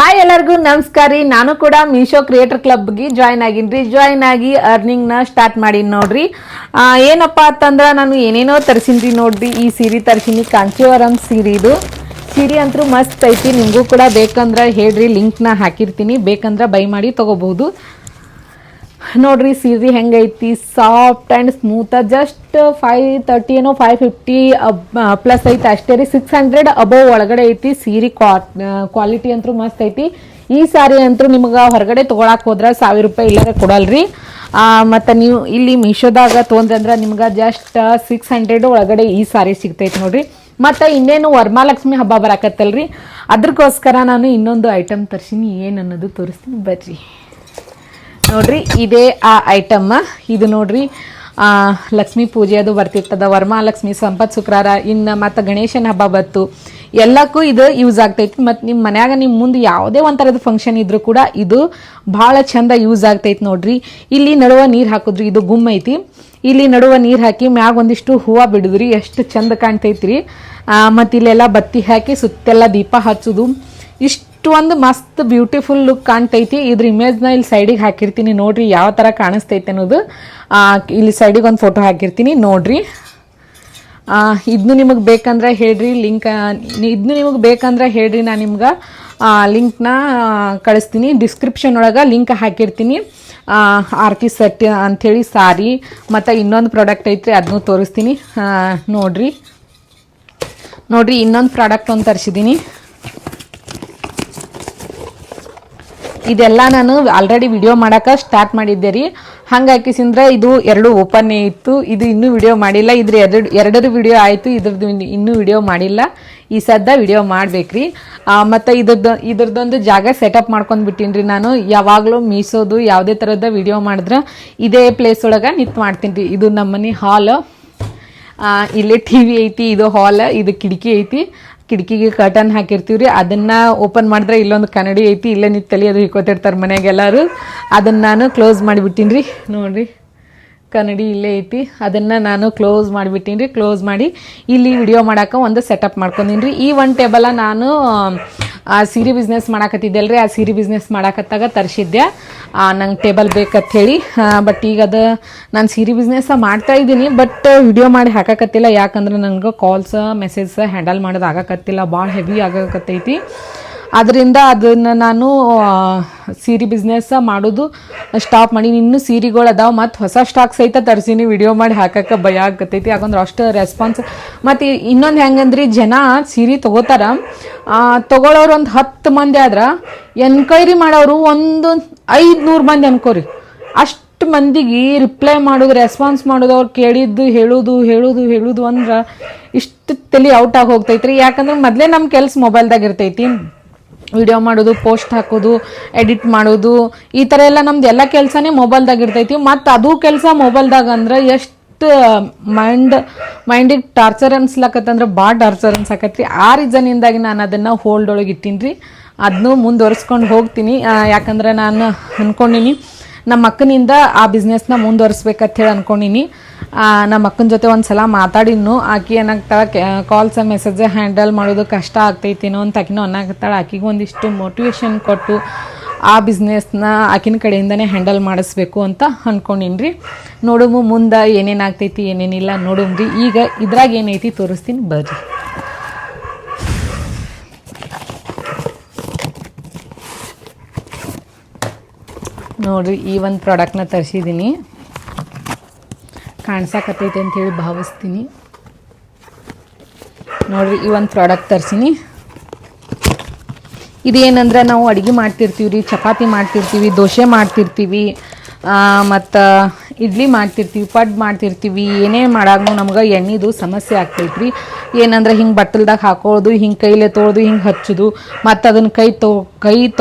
Hi ಎಲ್ಲರಿಗೂ ನಮಸ್ಕಾರ ರೀ. ನಾನು ಕೂಡ ಮೀಶೋ ಕ್ರಿಯೇಟರ್ ಕ್ಲಬ್ಗೆ ಜಾಯ್ನ್ ಆಗಿನ್ರಿ. ಜಾಯ್ನ್ ಆಗಿ ಅರ್ನಿಂಗ್ನ ಸ್ಟಾರ್ಟ್ ಮಾಡೀನಿ ನೋಡ್ರಿ. ಏನಪ್ಪ ಅಂತಂದ್ರೆ ನಾನು ಏನೇನೋ ತರಿಸಿನ್ರಿ ನೋಡ್ರಿ. ಈ ಸೀರೆ ತರಿಸಿನಿ, ಕಾಂಚೀವರಂ ಸೀರೆ. ಇದು ಸೀರೆ ಅಂತೂ ಮಸ್ತ್ ಐತಿ. ನಿಮಗೂ ಕೂಡ ಬೇಕಂದ್ರೆ ಹೇಳ್ರಿ, ಲಿಂಕ್ನ ಹಾಕಿರ್ತೀನಿ. ಬೇಕಂದ್ರೆ ಬೈ ಮಾಡಿ ತಗೋಬಹುದು ನೋಡ್ರಿ. ಸೀರೆ ಹೆಂಗೈತಿ, ಸಾಫ್ಟ್ ಆ್ಯಂಡ್ ಸ್ಮೂತ್. ಜಸ್ಟ್ 530 ಏನೋ 550 ಪ್ಲಸ್ ಐತಿ ಅಷ್ಟೇ ರೀ. 600 ಅಬೌವ್ ಒಳಗಡೆ ಐತಿ. ಸೀರೆ ಕ್ವಾಲಿಟಿ ಅಂತೂ ಮಸ್ತ್ ಐತಿ. ಈ ಸಾರಿ ಅಂತೂ ನಿಮ್ಗೆ ಹೊರಗಡೆ ತೊಗೊಳಕ್ಕೆ ಹೋದ್ರೆ 1000 ರೂಪಾಯಿ ಇಲ್ಲರೆ ಕೊಡಲ್ರಿ. ಮತ್ತು ನೀವು ಇಲ್ಲಿ ಮೀಶೋದಾಗ ತೊಗೊಂಡ್ರೆ ನಿಮ್ಗೆ ಜಸ್ಟ್ 600 ಒಳಗಡೆ ಈ ಸಾರಿ ಸಿಗ್ತೈತಿ ನೋಡ್ರಿ. ಮತ್ತು ಇನ್ನೇನು ವರಮಹಾಲಕ್ಷ್ಮಿ ಹಬ್ಬ ಬರಾಕತ್ತಲ್ರಿ, ಅದ್ರಕ್ಕೋಸ್ಕರ ನಾನು ಇನ್ನೊಂದು ಐಟಮ್ ತರ್ಸಿನಿ. ಏನು ಅನ್ನೋದು ತೋರಿಸ್ತೀನಿ ಬರ್ರಿ ನೋಡ್ರಿ. ಇದೇ ಆ ಐಟಮ್. ಇದು ನೋಡ್ರಿ, ಲಕ್ಷ್ಮೀ ಪೂಜೆ ಅದು ಬರ್ತಿರ್ತದ, ವರಮಹಾಲಕ್ಷ್ಮಿ, ಸಂಪತ್ ಶುಕ್ರಾರ, ಇನ್ನು ಮತ್ತು ಗಣೇಶನ ಹಬ್ಬ ಬತ್ತು, ಎಲ್ಲಕ್ಕೂ ಇದು ಯೂಸ್ ಆಗ್ತೈತಿ. ಮತ್ತು ನಿಮ್ಮ ಮನ್ಯಾಗ ನಿಮ್ಮ ಮುಂದೆ ಯಾವುದೇ ಒಂಥರದ ಫಂಕ್ಷನ್ ಇದ್ರೂ ಕೂಡ ಇದು ಭಾಳ ಚಂದ ಯೂಸ್ ಆಗ್ತೈತಿ ನೋಡ್ರಿ. ಇಲ್ಲಿ ನಡುವ ನೀರು ಹಾಕಿದ್ರಿ, ಇದು ಗುಮ್ ಐತಿ. ಇಲ್ಲಿ ನಡುವ ನೀರು ಹಾಕಿ ಮ್ಯಾಗ ಒಂದಿಷ್ಟು ಹೂವು ಬಿಡಿದ್ರಿ, ಎಷ್ಟು ಚಂದ ಕಾಣ್ತೈತ್ರಿ. ಮತ್ತು ಇಲ್ಲೆಲ್ಲ ಬತ್ತಿ ಹಾಕಿ ಸುತ್ತೆಲ್ಲ ದೀಪ ಹಚ್ಚೋದು, ಇಷ್ಟು ಒಂದು ಮಸ್ತ್ ಬ್ಯೂಟಿಫುಲ್ ಲುಕ್ ಕಾಣ್ತೈತಿ. ಇದ್ರ ಇಮೇಜ್ನ ಇಲ್ಲಿ ಸೈಡಿಗೆ ಹಾಕಿರ್ತೀನಿ ನೋಡ್ರಿ, ಯಾವ ಥರ ಕಾಣಿಸ್ತೈತೆ ಅನ್ನೋದು. ಇಲ್ಲಿ ಸೈಡಿಗೆ ಒಂದು ಫೋಟೋ ಹಾಕಿರ್ತೀನಿ ನೋಡ್ರಿ. ಇದನ್ನು ನಿಮಗೆ ಬೇಕಂದ್ರೆ ಹೇಳ್ರಿ, ಇದನ್ನು ನಿಮಗೆ ಬೇಕಂದ್ರೆ ಹೇಳ್ರಿ, ನಾನು ನಿಮ್ಗೆ ಲಿಂಕ್ನ ಕಳಿಸ್ತೀನಿ. ಡಿಸ್ಕ್ರಿಪ್ಷನ್ ಒಳಗೆ ಲಿಂಕ್ ಹಾಕಿರ್ತೀನಿ. ಆರ್ತಿ ಸೆಟ್ ಅಂಥೇಳಿ ಸಾರಿ, ಮತ್ತು ಇನ್ನೊಂದು ಪ್ರಾಡಕ್ಟ್ ಐತ್ರಿ, ಅದನ್ನು ತೋರಿಸ್ತೀನಿ ನೋಡ್ರಿ. ಇನ್ನೊಂದು ಪ್ರಾಡಕ್ಟ್ ಒಂದು ತರಿಸಿದ್ದೀನಿ. ಇದೆಲ್ಲ ನಾನು ಆಲ್ರೆಡಿ ವಿಡಿಯೋ ಮಾಡೋಕೆ ಸ್ಟಾರ್ಟ್ ಮಾಡಿದ್ದೆ ರೀ. ಹಂಗಾಕಿಸಿಂದ್ರೆ ಇದು 2 ಓಪನ್ನೇ ಇತ್ತು. ಇದು ಇನ್ನೂ ವಿಡಿಯೋ ಮಾಡಿಲ್ಲ. ಇದ್ರ ಎರಡರ ವಿಡಿಯೋ ಆಯಿತು, ಇದ್ರದ್ದು ಇನ್ನೂ ವಿಡಿಯೋ ಮಾಡಿಲ್ಲ. ಈ ಸದ್ದ ವಿಡಿಯೋ ಮಾಡ್ಬೇಕ್ರಿ. ಮತ್ತು ಇದ್ರದ್ದೊಂದು ಜಾಗ ಸೆಟಪ್ ಮಾಡ್ಕೊಂಡು ಬಿಟ್ಟಿನಿ ರೀ. ನಾನು ಯಾವಾಗಲೂ ಮೀಸೋದು ಯಾವುದೇ ಥರದ ವಿಡಿಯೋ ಮಾಡಿದ್ರೆ ಇದೇ ಪ್ಲೇಸ್ ಒಳಗೆ ನಿಂತು ಮಾಡ್ತೀನಿ ರೀ. ಇದು ನಮ್ಮನೆ ಹಾಲ್. ಇಲ್ಲೇ TV ಐತಿ, ಇದು ಹಾಲ್, ಇದು ಕಿಟಕಿ ಐತಿ. ಕಿಟಕಿಗೆ ಕರ್ಟನ್ ಹಾಕಿರ್ತೀವಿ ರೀ. ಅದನ್ನು ಓಪನ್ ಮಾಡಿದ್ರೆ ಇಲ್ಲೊಂದು ಕನ್ನಡಿ ಐತಿ, ಇಲ್ಲೇ ನಿಂತು ತಲೆ ಅದು ಹಿಕ್ಕೋತಿರ್ತಾರೆ ಮನೆಗೆಲ್ಲರೂ. ಅದನ್ನು ನಾನು ಕ್ಲೋಸ್ ಮಾಡಿಬಿಟ್ಟಿನಿ ರೀ ನೋಡಿರಿ. ಕನ್ನಡಿ ಇಲ್ಲೇ ಐತಿ, ಅದನ್ನು ನಾನು ಕ್ಲೋಸ್ ಮಾಡಿಬಿಟ್ಟಿನಿ ರೀ. ಕ್ಲೋಸ್ ಮಾಡಿ ಇಲ್ಲಿ ವಿಡಿಯೋ ಮಾಡೋಕೆ ಒಂದು ಸೆಟಪ್ ಮಾಡ್ಕೊಂಡಿನಿ ರೀ. ಈ ಒಂದು ಟೇಬಲ ನಾನು ಸೀರೆ ಬಿಸ್ನೆಸ್ ಮಾಡಾಕತ್ತಿದ್ದೆಲ್ರಿ, ಆ ಸೀರೆ ಬಿಸ್ನೆಸ್ ಮಾಡಾಕತ್ತಾಗ ತರಿಸಿದ್ದೆ. ನಂಗೆ ಟೇಬಲ್ ಬೇಕಂತ ಹೇಳಿ. ಬಟ್ ಈಗ ಅದು ನಾನು ಸೀರೆ ಬಿಸ್ನೆಸ್ ಮಾಡ್ತಾ ಇದ್ದೀನಿ, ಬಟ್ ವಿಡಿಯೋ ಮಾಡಿ ಹಾಕಕತ್ತಿಲ್ಲ. ಯಾಕಂದ್ರೆ ನನಗೆ ಕಾಲ್ಸ್ ಮೆಸೇಜ್ ಹ್ಯಾಂಡಲ್ ಮಾಡೋದು ಆಗಾಕತ್ತಿಲ್ಲ, ಭಾಳ ಹೆವಿ ಆಗಾಕತ್ತೈತಿ. ಅದರಿಂದ ಅದನ್ನು ನಾನು ಸೀರೆ ಬಿಸ್ನೆಸ್ ಮಾಡೋದು ಸ್ಟಾಪ್ ಮಾಡಿ. ಇನ್ನೂ ಸೀರೆಗಳು ಅದಾವೆ, ಮತ್ತು ಹೊಸ ಸ್ಟಾಕ್ ಸಹಿತ ತರಿಸೀನಿ. ವಿಡಿಯೋ ಮಾಡಿ ಹಾಕಕ್ಕೆ ಭಯ ಆಗತ್ತೈತಿ, ಯಾಕಂದ್ರೆ ಅಷ್ಟು ರೆಸ್ಪಾನ್ಸ್. ಮತ್ತು ಇನ್ನೊಂದು ಹೆಂಗಂದ್ರಿ, ಜನ ಸೀರೆ ತೊಗೋತಾರ, ತೊಗೊಳೋರು ಒಂದು 10 ಮಂದಿ ಆದ್ರೆ ಎನ್ಕ್ವೈರಿ ಮಾಡೋರು ಒಂದು 500 ಮಂದಿ ಅನ್ಕೋರಿ. ಅಷ್ಟು ಮಂದಿಗೆ ರಿಪ್ಲೈ ಮಾಡೋದು, ರೆಸ್ಪಾನ್ಸ್ ಮಾಡೋದು, ಅವ್ರು ಕೇಳಿದ್ದು ಹೇಳೋದು ಅಂದ್ರೆ ಇಷ್ಟು ತಲೆ ಔಟ್ ಆಗಿ ಹೋಗ್ತೈತ್ರಿ. ಯಾಕಂದ್ರೆ ಮೊದಲೇ ನಮ್ಮ ಕೆಲಸ ಮೊಬೈಲ್ದಾಗ ಇರ್ತೈತಿ. ವಿಡಿಯೋ ಮಾಡೋದು, ಪೋಸ್ಟ್ ಹಾಕೋದು, ಎಡಿಟ್ ಮಾಡೋದು, ಈ ಥರ ಎಲ್ಲ ನಮ್ದು ಎಲ್ಲ ಕೆಲಸನೇ ಮೊಬೈಲ್ದಾಗ ಇರ್ತೈತಿ. ಮತ್ತು ಅದು ಕೆಲಸ ಮೊಬೈಲ್ದಾಗ ಅಂದ್ರೆ ಎಷ್ಟು ಮೈಂಡಿಗೆ ಟಾರ್ಚರ್ ಅನ್ಸ್ಲಕತ್ತಂದ್ರೆ ಭಾಳ ಟಾರ್ಚರ್ ಅನ್ಸಕತ್ರಿ. ಆ ರೀಸನಿಂದಾಗಿ ನಾನು ಅದನ್ನು ಹೋಲ್ಡ್ ಒಳಗೆ ಇಟ್ಟೀನಿ ರೀ. ಅದನ್ನು ಮುಂದುವರ್ಸ್ಕೊಂಡು ಹೋಗ್ತೀನಿ. ಯಾಕಂದ್ರೆ ನಾನು ಅಂದ್ಕೊಂಡಿನಿ ನಮ್ಮ ಅಕ್ಕನಿಂದ ಆ ಬಿಸ್ನೆಸ್ನ ಮುಂದುವರಿಸ್ಬೇಕಂತ ಹೇಳಿ ಅಂದ್ಕೊಂಡಿನಿ. ನಮ್ಮ ಅಕ್ಕನ ಜೊತೆ ಒಂದು ಸಲ ಮಾತಾಡಿನ್ನು. ಆಕೆ ಏನಾಗ್ತಾಳೆ, ಕಾಲ್ಸ್ ಮೆಸೇಜ್ ಹ್ಯಾಂಡಲ್ ಮಾಡೋದು ಕಷ್ಟ ಆಗ್ತೈತೇನೋ ಅಂತ ಆಕಿನೂ ಅನ್ನಕತ್ತಾಳೆ. ಆಕಿಗೆ ಒಂದಿಷ್ಟು ಮೋಟಿವೇಶನ್ ಕೊಟ್ಟು ಆ ಬಿಸ್ನೆಸ್ನ ಆಕಿನ ಕಡೆಯಿಂದನೇ ಹ್ಯಾಂಡಲ್ ಮಾಡಿಸ್ಬೇಕು ಅಂತ ಅಂದ್ಕೊಂಡಿನಿ ರೀ. ನೋಡುಮು ಮುಂದೆ ಏನೇನಾಗ್ತೈತಿ ಏನೇನಿಲ್ಲ ನೋಡುಮ್ರಿ. ಈಗ ಇದ್ರಾಗ ಏನೈತಿ ತೋರಿಸ್ತೀನಿ ಬರ್ರಿ. ನೋಡ್ರಿ, ಈ ಒಂದು ಪ್ರಾಡಕ್ಟ್ನ ತರಿಸಿದ್ದೀನಿ. ಕಾಣಿಸಾಕತ್ತೈತೆ ಅಂಥೇಳಿ ಭಾವಿಸ್ತೀನಿ. ನೋಡ್ರಿ, ಈ ಒಂದು ಪ್ರಾಡಕ್ಟ್ ತರಿಸಿನಿ. ಇದೇನಂದ್ರೆ ನಾವು ಅಡುಗೆ ಮಾಡ್ತಿರ್ತೀವಿ ರೀ, ಚಪಾತಿ ಮಾಡ್ತಿರ್ತೀವಿ, ದೋಸೆ ಮಾಡ್ತಿರ್ತೀವಿ, ಮತ್ತು ಇಡ್ಲಿ ಮಾಡ್ತಿರ್ತೀವಿ, ಪಡ್ ಮಾಡ್ತಿರ್ತೀವಿ. ಏನೇ ಮಾಡಾಗೂ ನಮ್ಗೆ ಎಣ್ಣೆದು ಸಮಸ್ಯೆ ಆಗ್ತೈತ್ರಿ. ಏನಂದ್ರೆ ಹಿಂಗೆ ಬಟ್ಟಲ್ದಾಗ ಹಾಕೊಳ್ಳೋದು, ಹಿಂಗೆ ಕೈಲೇ ತೊಳೆದು ಹಿಂಗೆ ಹಚ್ಚೋದು, ಮತ್ತು ಅದನ್ನು ಕೈ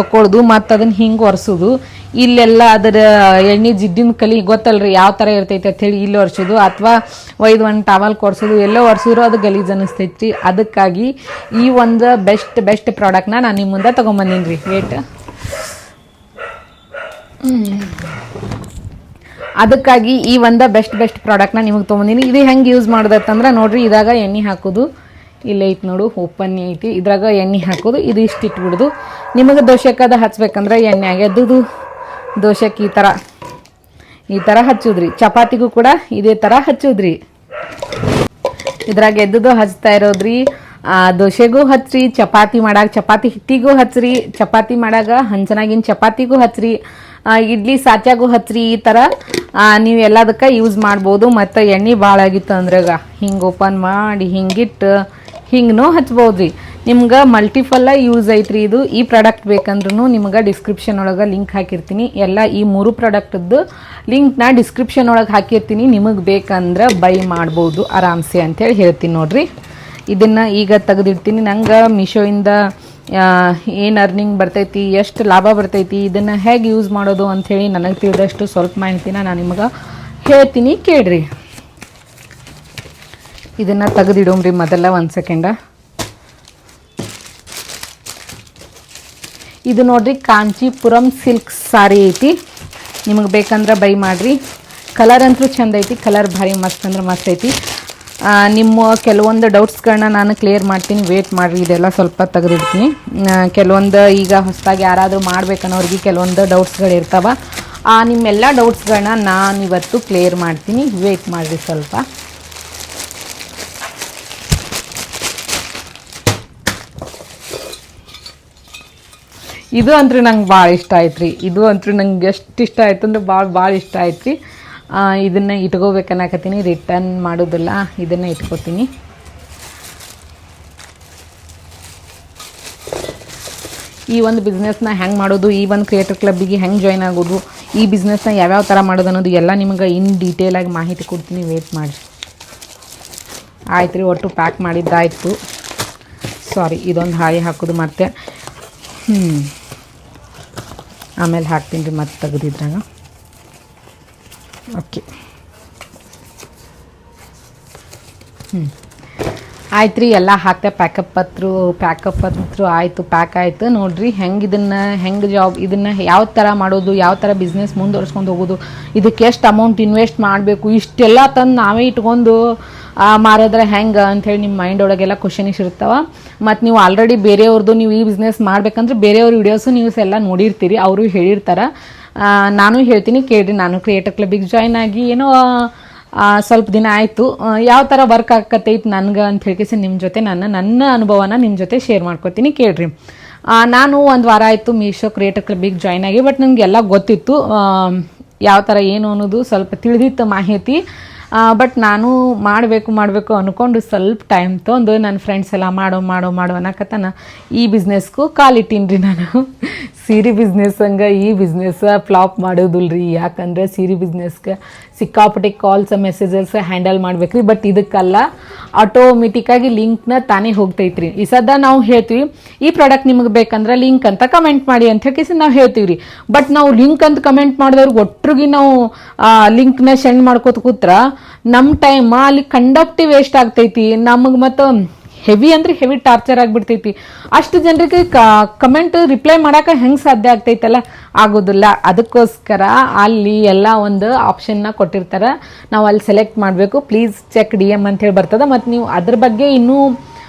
ತೊಗೊಳ್ಳೋದು, ಮತ್ತು ಅದನ್ನು ಹಿಂಗೆ ಒರೆಸೋದು. ಇಲ್ಲೆಲ್ಲ ಅದರ ಎಣ್ಣೆ ಜಿಡ್ಡಿನ ಕಲಿ ಗೊತ್ತಲ್ರಿ ಯಾವ ಥರ ಇರ್ತೈತೆ ಅಂಥೇಳಿ ಇಲ್ಲಿ ಒರೆಸೋದು, ಅಥವಾ ಒಯ್ದು ಒಂದು ಟವಲ್ ಕೊಡ್ಸೋದು, ಎಲ್ಲೋ ಒರೆಸಿದ್ರು ಅದು ಗಲೀಜು ಅನ್ನಿಸ್ತೈತ್ರಿ. ಅದಕ್ಕಾಗಿ ಈ ಒಂದು ಬೆಸ್ಟ್ ಪ್ರಾಡಕ್ಟ್ನ ನಾನು ನಿಮ್ಮ ಮುಂದೆ ತೊಗೊಂಬಂದೀನಿ ರೀ. ವೇಟ್, ಅದಕ್ಕಾಗಿ ಈ ಒಂದು ಬೆಸ್ಟ್ ಪ್ರಾಡಕ್ಟ್ನ ನಿಮಗೆ ತೊಗೊಂಬಂದೀನಿ. ಇದು ಹೆಂಗೆ ಯೂಸ್ ಮಾಡೋದತ್ತಂದ್ರೆ ನೋಡ್ರಿ, ಇದಾಗ ಎಣ್ಣೆ ಹಾಕೋದು, ಇಲ್ಲೇ ಐತಿ ನೋಡು, ಓಪನ್ ಐತಿ. ಇದ್ರಾಗ ಎಣ್ಣೆ ಹಾಕೋದು, ಇದು ಇಷ್ಟು ಇಟ್ಬಿಡೋದು. ನಿಮಗೆ ದೋಸೆಕ್ಕದ ಹಚ್ಬೇಕಂದ್ರೆ ಎಣ್ಣೆಗೆ ಎದ್ದುದು ದೋಸೆಕ್ಕೆ ಈ ಥರ ಹಚ್ಚೋದ್ರಿ. ಚಪಾತಿಗೂ ಕೂಡ ಇದೇ ಥರ ಹಚ್ಚೋದ್ರಿ. ಇದ್ರಾಗ ಎದ್ದುದು ಹಚ್ತಾ ಇರೋದ್ರಿ. ದೋಸೆಗೂ ಹಚ್ಚ್ರಿ, ಚಪಾತಿ ಹಿಟ್ಟಿಗೂ ಹಚ್ಚ್ರಿ, ಚಪಾತಿ ಮಾಡಾಗ ಹಂಚನಾಗಿನ ಚಪಾತಿಗೂ ಹಚ್ಚ್ರಿ, ಇಡ್ಲಿ ಸಾಚಾಗೂ ಹಚ್ಚ್ರಿ. ಈ ಥರ ನೀವು ಎಲ್ಲದಕ್ಕೆ ಯೂಸ್ ಮಾಡ್ಬೋದು. ಮತ್ತು ಎಣ್ಣೆ ಭಾಳ ಆಗಿತ್ತು ಅಂದ್ರಾಗ ಹಿಂಗೆ ಓಪನ್ ಮಾಡಿ ಹಿಂಗಿಟ್ಟು ಹಿಂಗೂ ಹಚ್ಬೋದ್ರಿ. ನಿಮ್ಗೆ ಮಲ್ಟಿಫಲ್ಲ ಯೂಸ್ ಐತ್ರಿ ಇದು. ಈ ಪ್ರಾಡಕ್ಟ್ ಬೇಕಂದ್ರೂ ನಿಮ್ಗೆ ಡಿಸ್ಕ್ರಿಪ್ಷನ್ ಒಳಗೆ ಲಿಂಕ್ ಹಾಕಿರ್ತೀನಿ. ಎಲ್ಲ ಈ 3 ಪ್ರಾಡಕ್ಟದ್ದು ಲಿಂಕ್ನ ಡಿಸ್ಕ್ರಿಪ್ಷನ್ ಒಳಗೆ ಹಾಕಿರ್ತೀನಿ. ನಿಮಗೆ ಬೇಕಂದ್ರೆ ಬೈ ಮಾಡ್ಬೋದು ಆರಾಮ್ಸೆ ಅಂತೇಳಿ ಹೇಳ್ತೀನಿ ನೋಡ್ರಿ. ಇದನ್ನು ಈಗ ತೆಗೆದಿಡ್ತೀನಿ. ನಂಗೆ ಮೀಶೋಯಿಂದ ಏನು ಅರ್ನಿಂಗ್ ಬರ್ತೈತಿ, ಎಷ್ಟು ಲಾಭ ಬರ್ತೈತಿ, ಇದನ್ನು ಹೇಗೆ ಯೂಸ್ ಮಾಡೋದು ಅಂಥೇಳಿ ನನಗೆ ತಿಳಿದಷ್ಟು ಸ್ವಲ್ಪ ಮಾಹಿತಿನ ನಾನು ನಿಮಗೆ ಹೇಳ್ತೀನಿ, ಕೇಳ್ರಿ. ಇದನ್ನು ತೆಗೆದಿಡೋಮ್ರಿ ಮೊದಲ 1 ಸೆಕೆಂಡ. ಇದು ನೋಡ್ರಿ ಕಾಂಚೀಪುರಂ ಸಿಲ್ಕ್ ಸಾರಿ ಐತಿ. ನಿಮಗೆ ಬೇಕಂದ್ರೆ ಬೈ ಮಾಡಿರಿ. ಕಲರ್ ಅಂತೂ ಚಂದ ಐತಿ, ಕಲರ್ ಭಾರಿ ಮಸ್ತ್ ಅಂದ್ರೆ ಮಸ್ತ್ ಐತಿ. ನಿಮ್ಮ ಕೆಲವೊಂದು ಡೌಟ್ಸ್ಗಳನ್ನ ನಾನು ಕ್ಲಿಯರ್ ಮಾಡ್ತೀನಿ, ವೇಟ್ ಮಾಡಿರಿ. ಇದೆಲ್ಲ ಸ್ವಲ್ಪ ತೆಗೆದಿಡ್ತೀನಿ. ಕೆಲವೊಂದು ಈಗ ಹೊಸದಾಗಿ ಯಾರಾದರೂ ಮಾಡ್ಬೇಕನ್ನೋರಿಗೆ ಕೆಲವೊಂದು ಡೌಟ್ಸ್ಗಳು ಇರ್ತಾವೆ. ನಿಮ್ಮೆಲ್ಲ ಡೌಟ್ಸ್ಗಳನ್ನ ನಾನು ಇವತ್ತು ಕ್ಲಿಯರ್ ಮಾಡ್ತೀನಿ, ವೇಟ್ ಮಾಡಿರಿ ಸ್ವಲ್ಪ. ಇದು ಅಂತೂ ನಂಗೆ ಭಾಳ ಇಷ್ಟ ಆಯ್ತು ರೀ. ಇದು ಅಂತೂ ನಂಗೆ ಎಷ್ಟು ಇಷ್ಟ ಆಯ್ತು ಅಂದ್ರೆ ಭಾಳ ಇಷ್ಟ ಆಯ್ತು ರೀ. ಇದನ್ನು ಇಟ್ಕೋಬೇಕನ್ನಕತ್ತೀನಿ, ರಿಟರ್ನ್ ಮಾಡೋದಿಲ್ಲ, ಇದನ್ನು ಇಟ್ಕೋತೀನಿ. ಈ ಒಂದು ಬಿಸ್ನೆಸ್ನ ಹೆಂಗೆ ಮಾಡೋದು, ಈ ಒಂದು ಕ್ರಿಯೇಟರ್ ಕ್ಲಬ್ಬಿಗೆ ಹೆಂಗೆ ಜಾಯ್ನ್ ಆಗೋದು, ಈ ಬಿಸ್ನೆಸ್ನ ಯಾವ್ಯಾವ ಥರ ಮಾಡೋದು ಅನ್ನೋದು ಎಲ್ಲ ನಿಮ್ಗೆ ಇನ್ ಡೀಟೇಲಾಗಿ ಮಾಹಿತಿ ಕೊಡ್ತೀನಿ, ವೇಟ್ ಮಾಡಿ. ಆಯ್ತು ರೀ, ಒಟ್ಟು ಪ್ಯಾಕ್ ಮಾಡಿದ್ದಾಯಿತು. ಸಾರಿ, ಇದೊಂದು ಹಾಳಿ ಹಾಕೋದು ಮತ್ತೆ ಆಮೇಲೆ ಹಾಕ್ತೀನಿ ರೀ ಮತ್ತೆ ತೆಗೆದಿದ್ರಾಗ. ಓಕೆ, ಆಯ್ತು ರೀ, ಎಲ್ಲ ಹಾಕ್ತೆ. ಪ್ಯಾಕಪ್ ಪತ್ರು ಆಯಿತು, ಪ್ಯಾಕ್ ಆಯಿತು. ನೋಡಿರಿ ಹೆಂಗೆ ಇದನ್ನು ಯಾವ ಥರ ಮಾಡೋದು, ಯಾವ ಥರ ಬಿಸ್ನೆಸ್ ಮುಂದುವರ್ಸ್ಕೊಂಡು ಹೋಗೋದು, ಇದಕ್ಕೆ ಎಷ್ಟು ಅಮೌಂಟ್ ಇನ್ವೆಸ್ಟ್ ಮಾಡಬೇಕು, ಇಷ್ಟೆಲ್ಲ ತಂದು ನಾವೇ ಇಟ್ಕೊಂಡು ಮಾರಿದ್ರೆ ಹೆಂಗೆ ಅಂಥೇಳಿ ನಿಮ್ಮ ಮೈಂಡ್ ಒಳಗೆಲ್ಲ ಕ್ವಶನ್ಸ್ ಇರ್ತಾವೆ. ಮತ್ತು ನೀವು ಆಲ್ರೆಡಿ ಬೇರೆಯವ್ರದ್ದು ನೀವು ಈ ಬಿಸ್ನೆಸ್ ಮಾಡ್ಬೇಕಂದ್ರೆ ಬೇರೆಯವ್ರ ವಿಡಿಯೋಸು ನ್ಯೂಸ್ ಎಲ್ಲ ನೋಡಿರ್ತೀರಿ, ಅವರು ಹೇಳಿರ್ತಾರೆ. ನಾನು ಹೇಳ್ತೀನಿ, ಕೇಳಿರಿ. ನಾನು ಕ್ರಿಯೇಟರ್ ಕ್ಲಬ್ಬಿಗೆ ಜಾಯ್ನ್ ಆಗಿ ಏನೋ ಸ್ವಲ್ಪ ದಿನ ಆಯಿತು. ಯಾವ ಥರ ವರ್ಕ್ ಆಕತ್ತೈತೆ ನನಗೆ ಅಂತ ಹೇಳಿಸಿ ನಿಮ್ಮ ಜೊತೆ ನನ್ನ ಅನುಭವನ ನಿಮ್ಮ ಜೊತೆ ಶೇರ್ ಮಾಡ್ಕೊತೀನಿ, ಕೇಳಿರಿ. ನಾನು 1 ವಾರ ಆಯಿತು ಮೀಶೋ ಕ್ರಿಯೇಟರ್ ಕ್ಲಬ್ಬಿಗೆ ಜಾಯ್ನ್ ಆಗಿ. ಬಟ್ ನನಗೆಲ್ಲ ಗೊತ್ತಿತ್ತು, ಯಾವ ಥರ ಏನು ಅನ್ನೋದು ಸ್ವಲ್ಪ ತಿಳಿದಿತ್ತು ಮಾಹಿತಿ. ಬಟ್ ನಾನು ಮಾಡಬೇಕು ಅಂದ್ಕೊಂಡು ಸ್ವಲ್ಪ ಟೈಮ್ ತೊಂದು ನನ್ನ ಫ್ರೆಂಡ್ಸ್ ಎಲ್ಲ ಮಾಡೋ ಅನ್ನಕತ್ತಾನ ಈ ಬಿಸ್ನೆಸ್ಗೂ ಕಾಲಿಟ್ಟೀನಿ ರೀ ನಾನು. ಸೀರೆ ಬಿಸ್ನೆಸ್ ಹಂಗೆ ಈ ಬಿಸ್ನೆಸ್ ಫ್ಲಾಪ್ ಮಾಡೋದಿಲ್ರಿ. ಯಾಕಂದರೆ ಸೀರೆ ಬಿಸ್ನೆಸ್ಗೆ ಸಿಕ್ಕಾಪಟ್ಟೆ ಕಾಲ್ಸ್ ಮೆಸೇಜಸ್ ಹ್ಯಾಂಡಲ್ ಮಾಡ್ಬೇಕ್ರಿ. ಬಟ್ ಇದಕ್ಕಲ್ಲ, ಆಟೋಮೆಟಿಕ್ಕಾಗಿ ಲಿಂಕ್ನ ತಾನೇ ಹೋಗ್ತೈತ್ರಿ. ಈ ಸದ್ದ ನಾವು ಹೇಳ್ತೀವಿ ಈ ಪ್ರಾಡಕ್ಟ್ ನಿಮಗೆ ಬೇಕಂದ್ರೆ ಲಿಂಕ್ ಅಂತ ಕಮೆಂಟ್ ಮಾಡಿ ಅಂತ ಹೇಳಿ ನಾವು ಹೇಳ್ತೀವಿ ರೀ. ಬಟ್ ನಾವು ಲಿಂಕ್ ಅಂತ ಕಮೆಂಟ್ ಮಾಡಿದವ್ರಿಗೆ ಒಟ್ಟಿಗೆ ನಾವು ಲಿಂಕ್ನ ಸೆಂಡ್ ಮಾಡ್ಕೋತ ಕೂತ್ರ ನಮ್ಮ ಟೈಮ್ ಅಲ್ಲಿ ಕಂಡಕ್ಟಿ ವೇಸ್ಟ್ ಆಗ್ತೈತಿ. ನಮಗೆ ಮತ್ತು ಹೆವಿ ಟಾರ್ಚರ್ ಆಗಿಬಿಡ್ತೈತಿ. ಅಷ್ಟು ಜನರಿಗೆ ಕಮೆಂಟ್ ರಿಪ್ಲೈ ಮಾಡೋಕೆ ಹೆಂಗೆ ಸಾಧ್ಯ ಆಗ್ತೈತಲ್ಲ, ಆಗೋದಿಲ್ಲ. ಅದಕ್ಕೋಸ್ಕರ ಅಲ್ಲಿ ಎಲ್ಲ ಒಂದು ಆಪ್ಷನ್ನ ಕೊಟ್ಟಿರ್ತಾರೆ, ನಾವು ಅಲ್ಲಿ ಸೆಲೆಕ್ಟ್ ಮಾಡಬೇಕು. ಪ್ಲೀಸ್ ಚೆಕ್ DM ಅಂತೇಳಿ ಬರ್ತದೆ. ಮತ್ತು ನೀವು ಅದ್ರ ಬಗ್ಗೆ ಇನ್ನೂ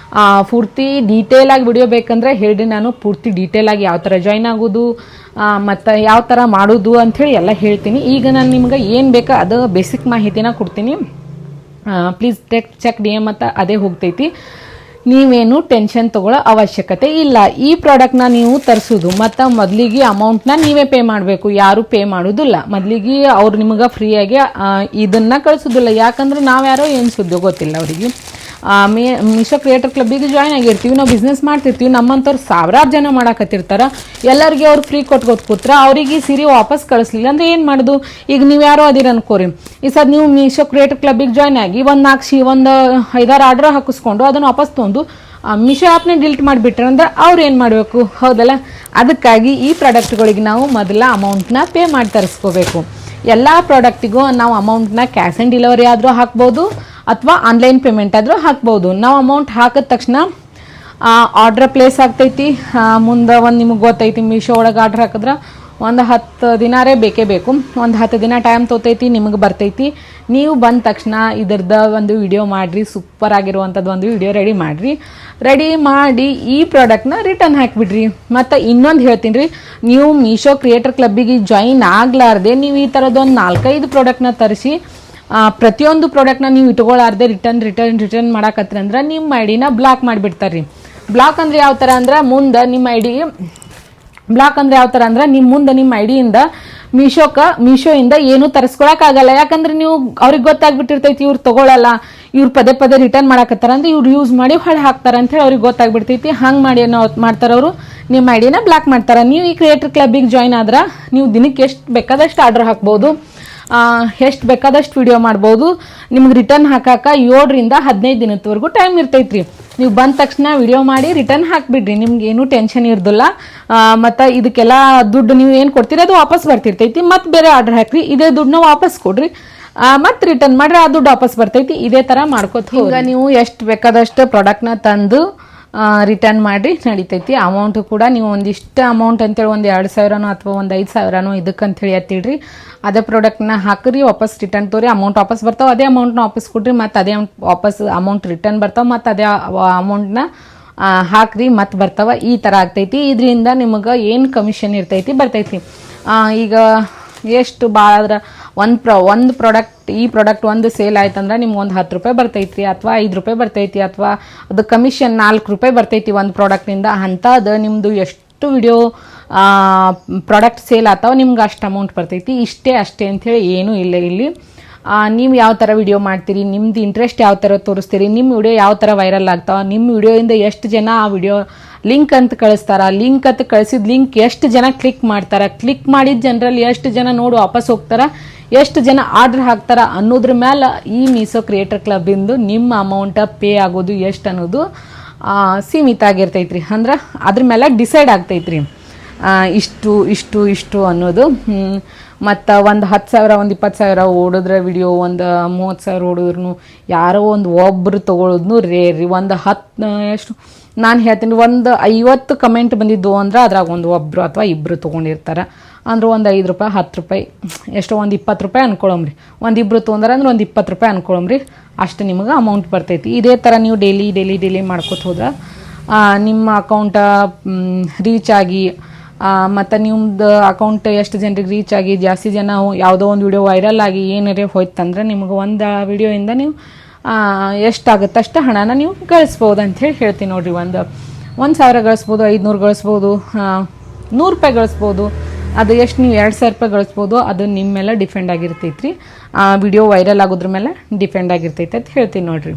ಪೂರ್ತಿ ಡೀಟೇಲಾಗಿ ವಿಡಿಯೋ ಬೇಕಂದ್ರೆ ಹೇಳಿ, ನಾನು ಪೂರ್ತಿ ಡೀಟೇಲಾಗಿ ಯಾವ ಥರ ಜಾಯ್ನ್ ಆಗೋದು ಮತ್ತು ಯಾವ ಥರ ಮಾಡೋದು ಅಂಥೇಳಿ ಎಲ್ಲ ಹೇಳ್ತೀನಿ. ಈಗ ನಾನು ನಿಮ್ಗೆ ಏನು ಬೇಕೋ ಅದು ಬೇಸಿಕ್ ಮಾಹಿತಿನ ಕೊಡ್ತೀನಿ. ಪ್ಲೀಸ್ ಚೆಕ್ DM ಅಂತ ಅದೇ ಹೋಗ್ತೈತಿ. ನೀವೇನು ಟೆನ್ಷನ್ ತೊಗೊಳ್ಳೋ ಅವಶ್ಯಕತೆ ಇಲ್ಲ. ಈ ಪ್ರಾಡಕ್ಟ್ನ ನೀವು ತರಿಸೋದು ಮತ್ತು ಮೊದಲಿಗೆ ಅಮೌಂಟ್ನ ನೀವೇ ಪೇ ಮಾಡಬೇಕು, ಯಾರು ಪೇ ಮಾಡೋದಿಲ್ಲ. ಮೊದಲಿಗೆ ಅವ್ರು ನಿಮಗೆ ಫ್ರೀಯಾಗಿ ಇದನ್ನು ಕಳಿಸೋದಿಲ್ಲ. ಯಾಕಂದ್ರೆ ನಾವು ಯಾರೋ ಏನು ಸುದ್ದಿ ಗೊತ್ತಿಲ್ಲ ಅವರಿಗೆ. ಮೀಶೋ ಕ್ರಿಯೇಟರ್ ಕ್ಲಬ್ಬಿಗೆ ಜಾಯ್ನ್ ಆಗಿರ್ತೀವಿ, ನಾವು ಬಿಸ್ನೆಸ್ ಮಾಡ್ತಿರ್ತೀವಿ, ನಮ್ಮಂಥವ್ರು ಸಾವಿರಾರು ಜನ ಮಾಡಕತ್ತಿರ್ತಾರೆ. ಎಲ್ಲರಿಗೆ ಅವ್ರು ಫ್ರೀ ಕೊಟ್ಕೊತ್ ಕೂತ್ರ ಅವ್ರಿಗೆ ಸೀರೆ ವಾಪಸ್ ಕಳಿಸ್ಲಿಲ್ಲ ಅಂದರೆ ಏನು ಮಾಡೋದು? ಈಗ ನೀವು ಯಾರೋ ಅದಿರ ಅನ್ಕೋರಿ, ಈ ಸದ್ ನೀವು ಮೀಶೋ ಕ್ರಿಯೇಟರ್ ಕ್ಲಬ್ಬಿಗೆ ಜಾಯ್ನ್ ಆಗಿ ಒಂದು 5-6 ಆರ್ಡರ್ ಹಾಕಿಸ್ಕೊಂಡು ಅದನ್ನು ವಾಪಸ್ ತೊಗೊಂಡು ಮೀಶೋ ಆ್ಯಪ್ನ ಡಿಲೀಟ್ ಮಾಡಿಬಿಟ್ರೆ ಅಂದ್ರೆ ಅವ್ರು ಏನು ಮಾಡಬೇಕು? ಹೌದಲ್ಲ? ಅದಕ್ಕಾಗಿ ಈ ಪ್ರಾಡಕ್ಟ್ಗಳಿಗೆ ನಾವು ಮೊದಲ ಅಮೌಂಟ್ನ ಪೇ ಮಾಡಿ ತರಿಸ್ಕೋಬೇಕು. ಎಲ್ಲ ಪ್ರಾಡಕ್ಟಿಗೂ ನಾವು ಅಮೌಂಟ್ನ ಕ್ಯಾಶ್ ಆನ್ ಡೆಲಿವರಿ ಆದರೂ ಹಾಕ್ಬೋದು ಅಥವಾ ಆನ್ಲೈನ್ ಪೇಮೆಂಟ್ ಆದರೂ ಹಾಕ್ಬೋದು. ನಾವು ಅಮೌಂಟ್ ಹಾಕಿದ ತಕ್ಷಣ ಆರ್ಡ್ರ್ ಪ್ಲೇಸ್ ಆಗ್ತೈತಿ. ಮುಂದೆ ಒಂದು ನಿಮಗೆ ಗೊತ್ತೈತಿ, ಮೀಶೋ ಒಳಗೆ ಆರ್ಡ್ರ್ ಹಾಕಿದ್ರೆ ಒಂದು 10 ದಿನಾರೇ ಬೇಕೇ ಬೇಕು. ಒಂದು 10 ದಿನ ಟೈಮ್ ತೊಗೊತೈತಿ, ನಿಮಗೆ ಬರ್ತೈತಿ. ನೀವು ಬಂದ ತಕ್ಷಣ ಇದ್ರದ್ದು ಒಂದು ವಿಡಿಯೋ ಮಾಡಿರಿ, ಸೂಪರ್ ಆಗಿರುವಂಥದ್ದು ಒಂದು ವಿಡಿಯೋ ರೆಡಿ ಮಾಡಿರಿ. ರೆಡಿ ಮಾಡಿ ಈ ಪ್ರಾಡಕ್ಟ್ನ ರಿಟರ್ನ್ ಹಾಕಿಬಿಡ್ರಿ. ಮತ್ತು ಇನ್ನೊಂದು ಹೇಳ್ತೀನಿ ರೀ, ನೀವು ಮೀಶೋ ಕ್ರಿಯೇಟರ್ ಕ್ಲಬ್ಬಿಗೆ ಜಾಯಿನ್ ಆಗಲಾರ್ದೆ ನೀವು ಈ ಥರದ್ದೊಂದು 4-5 ಪ್ರಾಡಕ್ಟ್ನ ತರಿಸಿ ಪ್ರತಿಯೊಂದು ಪ್ರಾಡಕ್ಟ್ನ ನೀವು ಇಟ್ಕೊಳ್ಳಾರ್ದೆ ರಿಟರ್ನ್ ಮಾಡಾಕತ್ರಿ ಅಂದ್ರೆ ನಿಮ್ಮ ಐಡಿನ ಬ್ಲಾಕ್ ಮಾಡಿಬಿಡ್ತಾರೆ ರೀ. ಬ್ಲಾಕ್ ಅಂದ್ರೆ ಯಾವ ಥರ ಅಂದ್ರೆ ಮುಂದೆ ನಿಮ್ಮ ಐಡಿ ಬ್ಲಾಕ್ ಅಂದ್ರೆ ಯಾವ ಥರ ಅಂದ್ರೆ ನಿಮ್ಮ ಐಡಿಯಿಂದ ಮೀಶೋಯಿಂದ ಏನು ತರಿಸ್ಕೊಳಕ್ಕಾಗಲ್ಲ. ಯಾಕಂದ್ರೆ ನೀವು ಅವ್ರಿಗೆ ಗೊತ್ತಾಗ್ಬಿಟ್ಟಿರ್ತೈತಿ ಇವ್ರು ತಗೊಳ್ಳಲ್ಲ, ಇವ್ರು ಪದೇ ರಿಟರ್ನ್ ಮಾಡಾಕತ್ತಾರ ಅಂದ್ರೆ ಇವ್ರು ಯೂಸ್ ಮಾಡಿ ಹೊಳೆ ಹಾಕ್ತಾರ ಅಂತ ಹೇಳಿ ಅವ್ರಿಗೆ ಗೊತ್ತಾಗ್ಬಿಡ್ತೈತಿ. ಹಂಗೆ ಮಾಡಿ ಏನೋ ಮಾಡ್ತಾರ ಅವರು, ನಿಮ್ಮ ಐಡಿನ ಬ್ಲಾಕ್ ಮಾಡ್ತಾರೆ. ನೀವು ಈ ಕ್ರಿಯೇಟರ್ ಕ್ಲಬ್ಬಿಗೆ ಜಾಯಿನ್ ಆದ್ರೆ ನೀವು ದಿನಕ್ಕೆ ಎಷ್ಟು ಬೇಕಾದಷ್ಟು ಆರ್ಡರ್ ಹಾಕ್ಬೋದು, ಎಷ್ಟು ಬೇಕಾದಷ್ಟು ವಿಡಿಯೋ ಮಾಡ್ಬೋದು. ನಿಮ್ಗೆ ರಿಟರ್ನ್ ಹಾಕಾಕ 7ರಿಂದ 15 ದಿನದವರೆಗೂ ಟೈಮ್ ಇರ್ತೈತ್ರಿ. ನೀವು ಬಂದ ತಕ್ಷಣ ವಿಡಿಯೋ ಮಾಡಿ ರಿಟರ್ನ್ ಹಾಕ್ಬಿಡ್ರಿ, ನಿಮ್ಗೆ ಏನೂ ಟೆನ್ಷನ್ ಇರೋದಿಲ್ಲ. ಮತ್ತು ಇದಕ್ಕೆಲ್ಲ ದುಡ್ಡು ನೀವು ಏನು ಕೊಡ್ತೀರಿ ಅದು ವಾಪಸ್ ಬರ್ತಿರ್ತೈತಿ. ಮತ್ತು ಬೇರೆ ಆರ್ಡರ್ ಹಾಕ್ರಿ, ಇದೇ ದುಡ್ಡನ್ನ ವಾಪಸ್ ಕೊಡ್ರಿ, ಮತ್ತು ರಿಟರ್ನ್ ಮಾಡ್ರಿ, ಆ ದುಡ್ಡು ವಾಪಸ್ ಬರ್ತೈತಿ. ಇದೇ ಥರ ಮಾಡ್ಕೋತ ಈಗ ನೀವು ಎಷ್ಟು ಬೇಕಾದಷ್ಟು ಪ್ರಾಡಕ್ಟ್ನ ತಂದು ರಿಟರ್ನ್ ಮಾಡಿ ನಡಿತೈತಿ. ಅಮೌಂಟು ಕೂಡ ನೀವು ಒಂದಿಷ್ಟು ಅಮೌಂಟ್ ಅಂತೇಳಿ ಒಂದು 2,000ನೋ ಅಥವಾ ಒಂದು 5,000ನೋ ಇದಕ್ಕಂತೇಳಿ ಎತ್ತಿಡ್ರಿ. ಅದೇ ಪ್ರಾಡಕ್ಟ್ನ ಹಾಕಿರಿ, ವಾಪಸ್ ರಿಟರ್ನ್ ತೋರಿ, ಅಮೌಂಟ್ ವಾಪಸ್ ಬರ್ತಾವೆ. ಅದೇ ಅಮೌಂಟ್ನ ವಾಪಸ್ ಕೊಡ್ರಿ, ಮತ್ತು ಅದೇ ವಾಪಸ್ ಅಮೌಂಟ್ ರಿಟರ್ನ್ ಬರ್ತಾವೆ, ಮತ್ತು ಅದೇ ಅಮೌಂಟ್ನ ಹಾಕ್ರಿ, ಮತ್ತು ಬರ್ತಾವೆ. ಈ ಥರ ಆಗ್ತೈತಿ. ಇದರಿಂದ ನಿಮಗೆ ಏನು ಕಮಿಷನ್ ಇರ್ತೈತಿ ಬರ್ತೈತಿ. ಈಗ ಎಷ್ಟು ಭಾಳ ಆದ್ರೆ ಒಂದು ಪ್ರಾಡಕ್ಟ್ ಈ ಪ್ರಾಡಕ್ಟ್ ಒಂದು ಸೇಲ್ ಆಯ್ತಂದ್ರೆ ನಿಮ್ಗೆ ಒಂದು 10 ರೂಪಾಯಿ ಬರ್ತೈತಿ, ಅಥವಾ 5 ರೂಪಾಯಿ ಬರ್ತೈತಿ, ಅಥವಾ ಅದು ಕಮಿಷನ್ 4 ರೂಪಾಯಿ ಬರ್ತೈತಿ ಒಂದು ಪ್ರಾಡಕ್ಟಿಂದ. ಅಂಥದ್ದು ನಿಮ್ಮದು ಎಷ್ಟು ವಿಡಿಯೋ ಪ್ರಾಡಕ್ಟ್ ಸೇಲ್ ಆಗ್ತಾವೆ ನಿಮ್ಗೆ ಅಷ್ಟು ಅಮೌಂಟ್ ಬರ್ತೈತಿ. ಅಷ್ಟೇ ಅಂಥೇಳಿ ಏನೂ ಇಲ್ಲ ಇಲ್ಲಿ. ನೀವು ಯಾವ ಥರ ವಿಡಿಯೋ ಮಾಡ್ತೀರಿ, ನಿಮ್ದು ಇಂಟ್ರೆಸ್ಟ್ ಯಾವ ಥರ ತೋರಿಸ್ತೀರಿ, ನಿಮ್ಮ ವಿಡಿಯೋ ಯಾವ ಥರ ವೈರಲ್ ಆಗ್ತಾವೆ, ನಿಮ್ಮ ವಿಡಿಯೋಯಿಂದ ಎಷ್ಟು ಜನ ಆ ವಿಡಿಯೋ ಲಿಂಕ್ ಅಂತ ಕಳಿಸ್ತಾರ, ಲಿಂಕ್ ಅಂತ ಕಳಿಸಿದ ಲಿಂಕ್ ಎಷ್ಟು ಜನ ಕ್ಲಿಕ್ ಮಾಡ್ತಾರೆ, ಕ್ಲಿಕ್ ಮಾಡಿದ ಜನರಲ್ಲಿ ಎಷ್ಟು ಜನ ನೋಡಿ ವಾಪಸ್ ಹೋಗ್ತಾರ, ಎಷ್ಟು ಜನ ಆರ್ಡರ್ ಹಾಕ್ತಾರ ಅನ್ನೋದ್ರ ಮೇಲೆ ಈ ಮೀಶೋ ಕ್ರಿಯೇಟರ್ ಕ್ಲಬ್ಬಿಂದು ನಿಮ್ಮ ಅಮೌಂಟ ಪೇ ಆಗೋದು ಎಷ್ಟು ಅನ್ನೋದು ಸೀಮಿತ ಆಗಿರ್ತೈತ್ರಿ. ಅಂದ್ರೆ ಅದ್ರ ಮೇಲೆ ಡಿಸೈಡ್ ಆಗ್ತೈತ್ರಿ ಇಷ್ಟು ಅನ್ನೋದು. ಮತ್ತು ಒಂದು 10,000 ಒಂದು 20,000 ಓಡಿದ್ರೆ ವಿಡಿಯೋ, ಒಂದು 30,000 ಓಡಿದ್ರು ಯಾರೋ ಒಬ್ಬರು ತೊಗೊಳೋದ್ನು ರೇರಿ. ಒಂದು 10 ಎಷ್ಟು ನಾನು ಹೇಳ್ತೀನಿ, ಒಂದು 50 ಕಮೆಂಟ್ ಬಂದಿದ್ದು ಅಂದ್ರೆ ಅದ್ರಾಗ ಒಬ್ಬರು ಅಥವಾ ಇಬ್ಬರು ತೊಗೊಂಡಿರ್ತಾರೆ. ಅಂದ್ರೆ ಒಂದು 5 ರೂಪಾಯಿ 10 ರೂಪಾಯಿ ಎಷ್ಟೋ ಒಂದು 20 ರೂಪಾಯಿ ಅನ್ಕೊಳಮ್ರಿ. ಒಂದು ಇಬ್ಬರು ತೊಗೊಂಡ್ರೆ ಅಂದ್ರೆ ಒಂದು 20 ರೂಪಾಯಿ ಅನ್ಕೊಳಮ್ರಿ. ಅಷ್ಟು ನಿಮಗೆ ಅಮೌಂಟ್ ಬರ್ತೈತಿ. ಇದೇ ಥರ ನೀವು ಡೈಲಿ ಮಾಡ್ಕೋತ ಹೋದ್ರೆ ನಿಮ್ಮ ಅಕೌಂಟ ರೀಚ್ ಆಗಿ, ಮತ್ತು ನಿಮ್ದು ಅಕೌಂಟ್ ಎಷ್ಟು ಜನರಿಗೆ ರೀಚ್ ಆಗಿ ಜಾಸ್ತಿ ಜನ ಯಾವುದೋ ಒಂದು ವಿಡಿಯೋ ವೈರಲ್ ಆಗಿ ಏನಾರೇ ಹೋಯ್ತಂದ್ರೆ ನಿಮ್ಗೆ ಒಂದು ವಿಡಿಯೋಯಿಂದ ನೀವು ಎಷ್ಟಾಗುತ್ತೆ ಅಷ್ಟು ಹಣನ ನೀವು ಗಳಿಸ್ಬೋದು ಅಂಥೇಳಿ ಹೇಳ್ತೀನಿ ನೋಡಿರಿ. 1,000 ಗಳಿಸ್ಬೋದು, 500 ಗಳಿಸ್ಬೋದು, 100 ರೂಪಾಯಿ ಗಳಿಸ್ಬೋದು. ಅದು ಎಷ್ಟು ನೀವು 2,000 ರೂಪಾಯಿ ಗಳಿಸ್ಬೋದು, ಅದು ನಿಮ್ಮ ಮೇಲೆ ಡಿಪೆಂಡ್ ಆಗಿರ್ತೈತ್ರಿ. ವಿಡಿಯೋ ವೈರಲ್ ಆಗೋದ್ರ ಮೇಲೆ ಡಿಪೆಂಡ್ ಆಗಿರ್ತೈತೆ ಅಂತ ಹೇಳ್ತೀನಿ ನೋಡಿರಿ.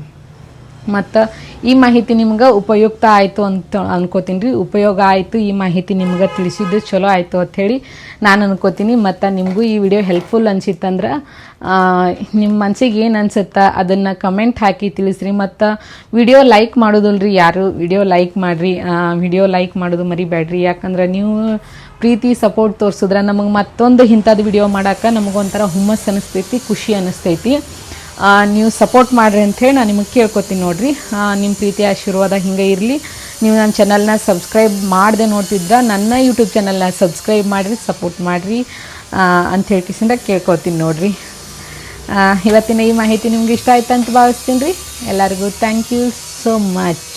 ಮತ್ತು ಈ ಮಾಹಿತಿ ನಿಮ್ಗೆ ಉಪಯುಕ್ತ ಆಯಿತು ಅಂತ ಅನ್ಕೋತೀನಿ ರೀ. ಉಪಯೋಗ ಆಯಿತು, ಈ ಮಾಹಿತಿ ನಿಮ್ಗೆ ತಿಳಿಸಿದ್ದು ಚಲೋ ಆಯಿತು ಅಂಥೇಳಿ ನಾನು ಅನ್ಕೋತೀನಿ. ಮತ್ತು ನಿಮಗೂ ಈ ವಿಡಿಯೋ ಹೆಲ್ಪ್ಫುಲ್ ಅನ್ಸಿತ್ತಂದ್ರೆ ನಿಮ್ಮ ಮನಸ್ಸಿಗೆ ಏನು ಅನ್ಸುತ್ತಾ ಅದನ್ನು ಕಮೆಂಟ್ ಹಾಕಿ ತಿಳಿಸ್ರಿ. ಮತ್ತು ವಿಡಿಯೋ ಲೈಕ್ ಮಾಡೋದಲ್ರಿ, ಯಾರು ವಿಡಿಯೋ ಲೈಕ್ ಮಾಡಿರಿ, ವಿಡಿಯೋ ಲೈಕ್ ಮಾಡೋದು ಮರಿಬೇಡ್ರಿ. ಯಾಕಂದ್ರೆ ನೀವು ಪ್ರೀತಿ ಸಪೋರ್ಟ್ ತೋರಿಸಿದ್ರೆ ನಮಗೆ ಮತ್ತೊಂದು ಇಂಥದ್ದು ವಿಡಿಯೋ ಮಾಡೋಕೆ ನಮಗೊಂಥರ ಹುಮ್ಮಸ್ಸು ಅನ್ನಿಸ್ತೈತಿ, ಖುಷಿ ಅನ್ನಿಸ್ತೈತಿ. ನೀವು ಸಪೋರ್ಟ್ ಮಾಡಿರಿ ಅಂಥೇಳಿ ನಾನು ನಿಮಗೆ ಕೇಳ್ಕೊತೀನಿ ನೋಡಿರಿ. ನಿಮ್ಮ ಪ್ರೀತಿ ಆಶೀರ್ವಾದ ಹಿಂಗೆ ಇರಲಿ. ನೀವು ನನ್ನ ಚಾನಲ್ನ ಸಬ್ಸ್ಕ್ರೈಬ್ ಮಾಡದೆ ನೋಡ್ತಿದ್ರೆ ನನ್ನ ಯೂಟ್ಯೂಬ್ ಚಾನಲ್ನ ಸಬ್ಸ್ಕ್ರೈಬ್ ಮಾಡಿರಿ, ಸಪೋರ್ಟ್ ಮಾಡಿರಿ ಅಂಥೇಳಿ ಕಿಸಿಂದ ಕೇಳ್ಕೊತೀನಿ ನೋಡಿರಿ. ಇವತ್ತಿನ ಈ ಮಾಹಿತಿ ನಿಮ್ಗೆ ಇಷ್ಟ ಆಯ್ತು ಅಂತ ಭಾವಿಸ್ತೀನಿ ರೀ. ಎಲ್ಲರಿಗೂ ಥ್ಯಾಂಕ್ ಯು ಸೋ ಮಚ್.